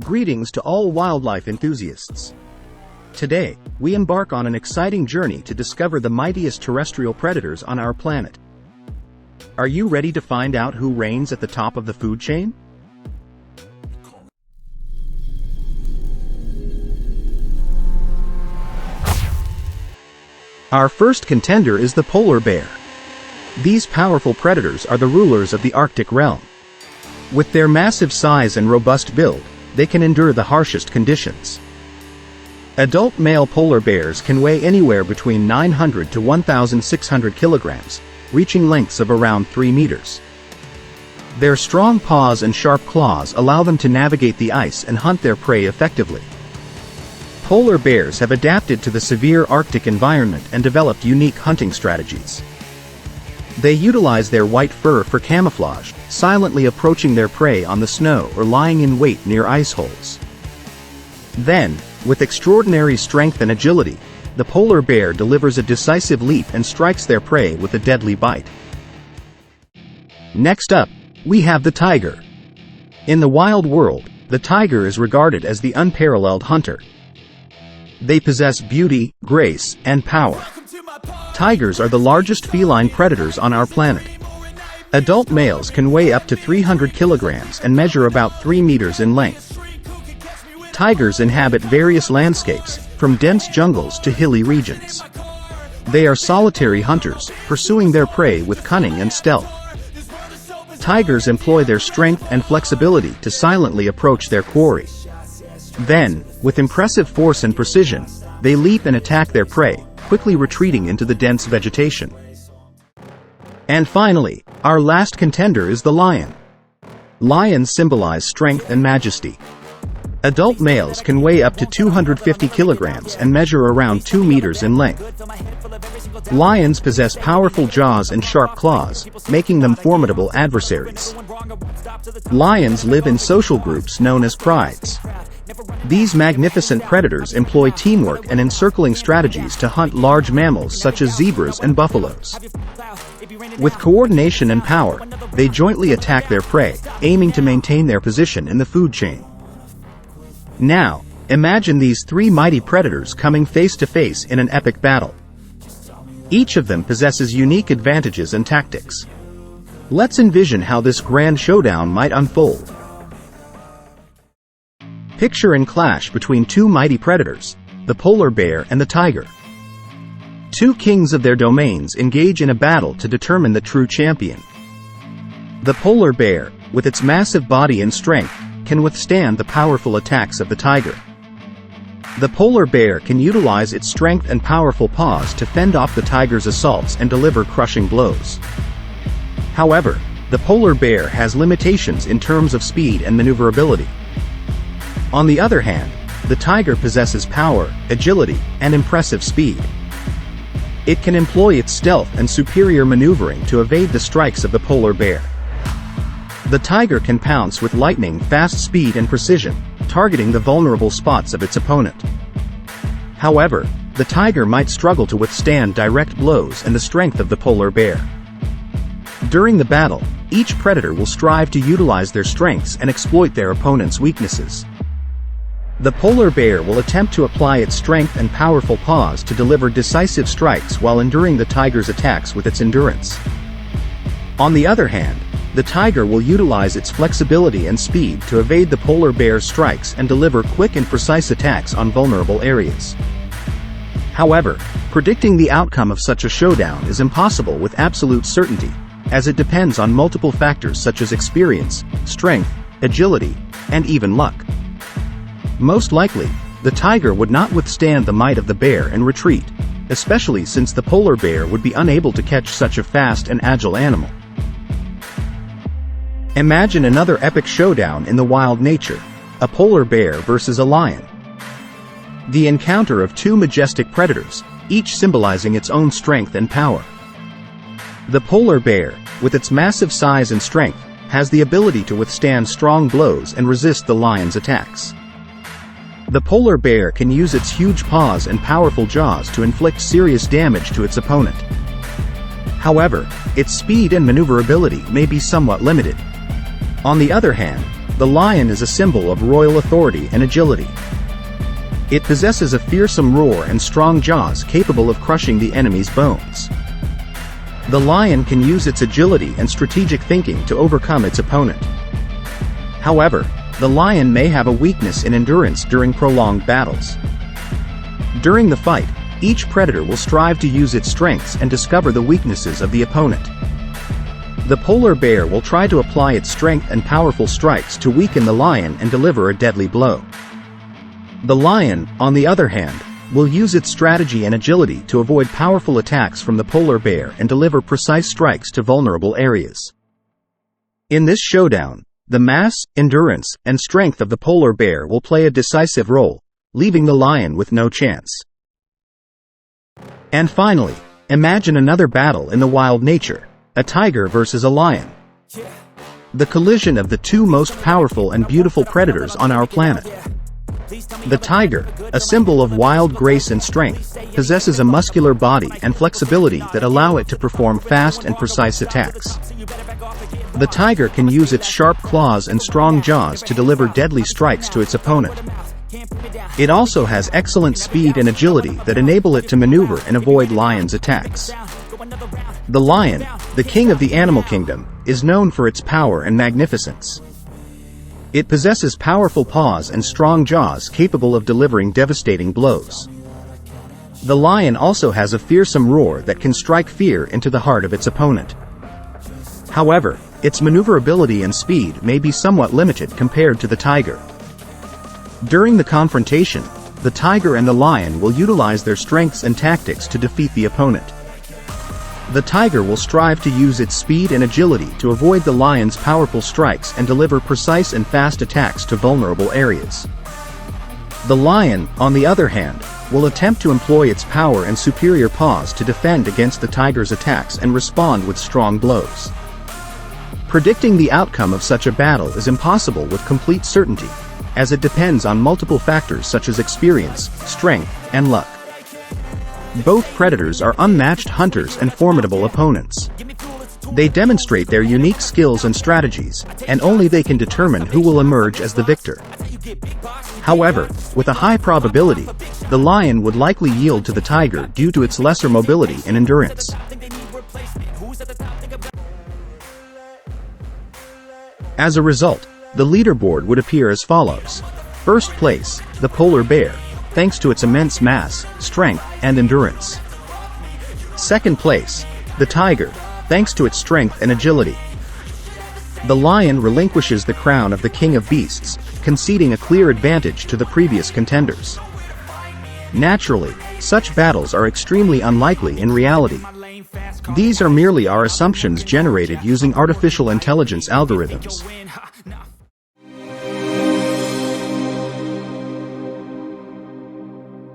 Greetings to all wildlife enthusiasts. Today, we embark on an exciting journey to discover the mightiest terrestrial predators on our planet. Are you ready to find out who reigns at the top of the food chain? Our first contender is the polar bear. These powerful predators are the rulers of the Arctic realm. With their massive size and robust build, they can endure the harshest conditions. Adult male polar bears can weigh anywhere between 900 to 1,600 kilograms, reaching lengths of around 3 meters. Their strong paws and sharp claws allow them to navigate the ice and hunt their prey effectively. Polar bears have adapted to the severe Arctic environment and developed unique hunting strategies. They utilize their white fur for camouflage, silently approaching their prey on the snow or lying in wait near ice holes. Then, with extraordinary strength and agility, the polar bear delivers a decisive leap and strikes their prey with a deadly bite. Next up, we have the tiger. In the wild world, the tiger is regarded as the unparalleled hunter. They possess beauty, grace, and power. Tigers are the largest feline predators on our planet. Adult males can weigh up to 300 kilograms and measure about 3 meters in length. Tigers inhabit various landscapes, from dense jungles to hilly regions. They are solitary hunters, pursuing their prey with cunning and stealth. Tigers employ their strength and flexibility to silently approach their quarry. Then, with impressive force and precision, they leap and attack their prey, quickly retreating into the dense vegetation. And finally, our last contender is the lion. Lions symbolize strength and majesty. Adult males can weigh up to 250 kilograms and measure around 2 meters in length. Lions possess powerful jaws and sharp claws, making them formidable adversaries. Lions live in social groups known as prides. These magnificent predators employ teamwork and encircling strategies to hunt large mammals such as zebras and buffaloes. With coordination and power, they jointly attack their prey, aiming to maintain their position in the food chain. Now, imagine these three mighty predators coming face to face in an epic battle. Each of them possesses unique advantages and tactics. Let's envision how this grand showdown might unfold. Picture and clash between two mighty predators, the polar bear and the tiger. Two kings of their domains engage in a battle to determine the true champion. The polar bear, with its massive body and strength, can withstand the powerful attacks of the tiger. The polar bear can utilize its strength and powerful paws to fend off the tiger's assaults and deliver crushing blows. However, the polar bear has limitations in terms of speed and maneuverability. On the other hand, the tiger possesses power, agility, and impressive speed. It can employ its stealth and superior maneuvering to evade the strikes of the polar bear. The tiger can pounce with lightning-fast speed and precision, targeting the vulnerable spots of its opponent. However, the tiger might struggle to withstand direct blows and the strength of the polar bear. During the battle, each predator will strive to utilize their strengths and exploit their opponent's weaknesses. The polar bear will attempt to apply its strength and powerful paws to deliver decisive strikes while enduring the tiger's attacks with its endurance. On the other hand, the tiger will utilize its flexibility and speed to evade the polar bear's strikes and deliver quick and precise attacks on vulnerable areas. However, predicting the outcome of such a showdown is impossible with absolute certainty, as it depends on multiple factors such as experience, strength, agility, and even luck. Most likely, the tiger would not withstand the might of the bear and retreat, especially since the polar bear would be unable to catch such a fast and agile animal. Imagine another epic showdown in the wild nature, a polar bear versus a lion. The encounter of two majestic predators, each symbolizing its own strength and power. The polar bear, with its massive size and strength, has the ability to withstand strong blows and resist the lion's attacks. The polar bear can use its huge paws and powerful jaws to inflict serious damage to its opponent. However, its speed and maneuverability may be somewhat limited. On the other hand, the lion is a symbol of royal authority and agility. It possesses a fearsome roar and strong jaws capable of crushing the enemy's bones. The lion can use its agility and strategic thinking to overcome its opponent. However, the lion may have a weakness in endurance during prolonged battles. During the fight, each predator will strive to use its strengths and discover the weaknesses of the opponent. The polar bear will try to apply its strength and powerful strikes to weaken the lion and deliver a deadly blow. The lion, on the other hand, will use its strategy and agility to avoid powerful attacks from the polar bear and deliver precise strikes to vulnerable areas. In this showdown, the mass, endurance, and strength of the polar bear will play a decisive role, leaving the lion with no chance. And finally, imagine another battle in the wild nature, a tiger versus a lion. The collision of the two most powerful and beautiful predators on our planet. The tiger, a symbol of wild grace and strength, possesses a muscular body and flexibility that allow it to perform fast and precise attacks. The tiger can use its sharp claws and strong jaws to deliver deadly strikes to its opponent. It also has excellent speed and agility that enable it to maneuver and avoid lions' attacks. The lion, the king of the animal kingdom, is known for its power and magnificence. It possesses powerful paws and strong jaws capable of delivering devastating blows. The lion also has a fearsome roar that can strike fear into the heart of its opponent. However, its maneuverability and speed may be somewhat limited compared to the tiger. During the confrontation, the tiger and the lion will utilize their strengths and tactics to defeat the opponent. The tiger will strive to use its speed and agility to avoid the lion's powerful strikes and deliver precise and fast attacks to vulnerable areas. The lion, on the other hand, will attempt to employ its power and superior paws to defend against the tiger's attacks and respond with strong blows. Predicting the outcome of such a battle is impossible with complete certainty, as it depends on multiple factors such as experience, strength, and luck. Both predators are unmatched hunters and formidable opponents. They demonstrate their unique skills and strategies, and only they can determine who will emerge as the victor. However, with a high probability, the lion would likely yield to the tiger due to its lesser mobility and endurance. As a result, the leaderboard would appear as follows. First place, the polar bear, thanks to its immense mass, strength, and endurance. Second place, the tiger, thanks to its strength and agility. The lion relinquishes the crown of the king of beasts, conceding a clear advantage to the previous contenders. Naturally, such battles are extremely unlikely in reality. These are merely our assumptions generated using artificial intelligence algorithms.